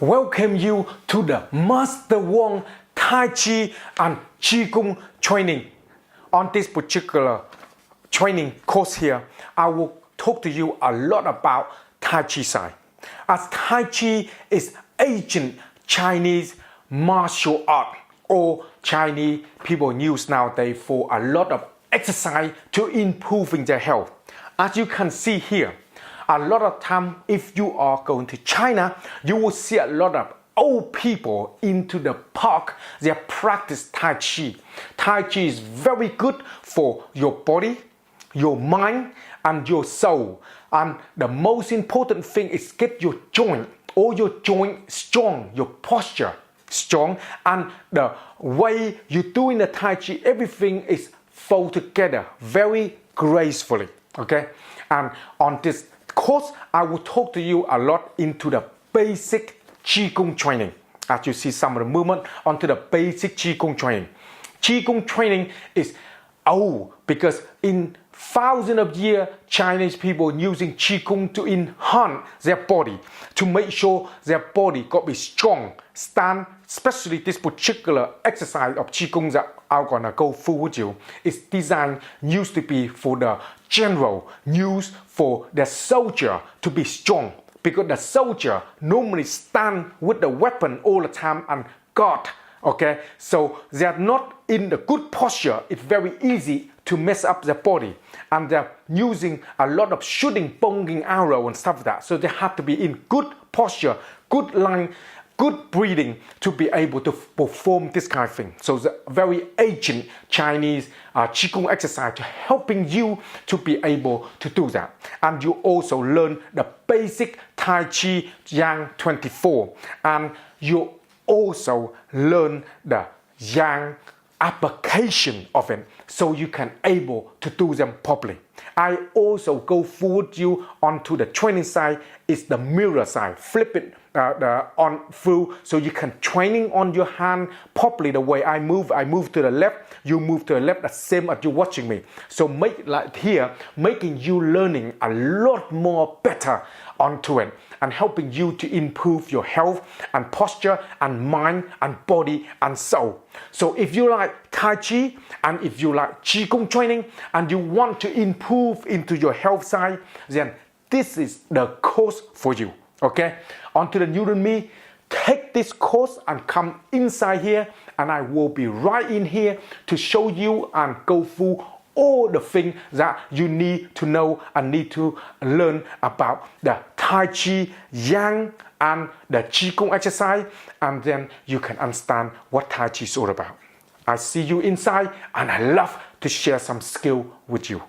welcome you to the Master Wong Tai Chi and Qigong training. On this particular training course here, I will talk to you a lot about Tai Chi side. As Tai Chi is ancient Chinese martial art, or Chinese people use nowadays for a lot of exercise to improving their health. As you can see here, a lot of time if you are going to China, you will see a lot of old people into the park. They practice Tai Chi. Tai Chi is very good for your body, your mind, and your soul. And the most important thing is get your joint, all your joint strong, your posture strong, and the way you're doing the Tai Chi, everything is fold together very gracefully. Okay, and on this course, I will talk to you a lot into the basic Qigong training. As you see some of the movement onto the basic Qigong training. Qigong training is old because in thousands of years, Chinese people using Qigong to enhance their body, to make sure their body got to be strong, stand, especially this particular exercise of Qigong that I'm gonna go through with you. It's designed, used to be for the general, used for the soldier to be strong. Because the soldier normally stand with the weapon all the time and guard. Okay, so they are not in the good posture. It's very easy to mess up their body, and they're using a lot of shooting, bonging arrow and stuff like that. So they have to be in good posture, good line, good breathing to be able to perform this kind of thing. So the very ancient Chinese Qigong exercise to helping you to be able to do that. And you also learn the basic Tai Chi Yang 24, and you also learn the Yang application of it, so you can able to do them properly. I also go forward you onto the training side is the mirror side. Flip it on through so you can training on your hand properly. The way I move to the left, you move to the left, the same as you watching me. So make like here, making you learning a lot more better onto it and helping you to improve your health and posture and mind and body and soul. So if you like Tai Chi and if you like Qigong training and you want to improve into your health side, then this is the course for you. Okay, onto the new to me, take this course and come inside here, and I will be right in here to show you and go through all the things that you need to know and need to learn about the Tai Chi Yang and the Qigong exercise, and then you can understand what Tai Chi is all about. I see you inside, and I love to share some skill with you.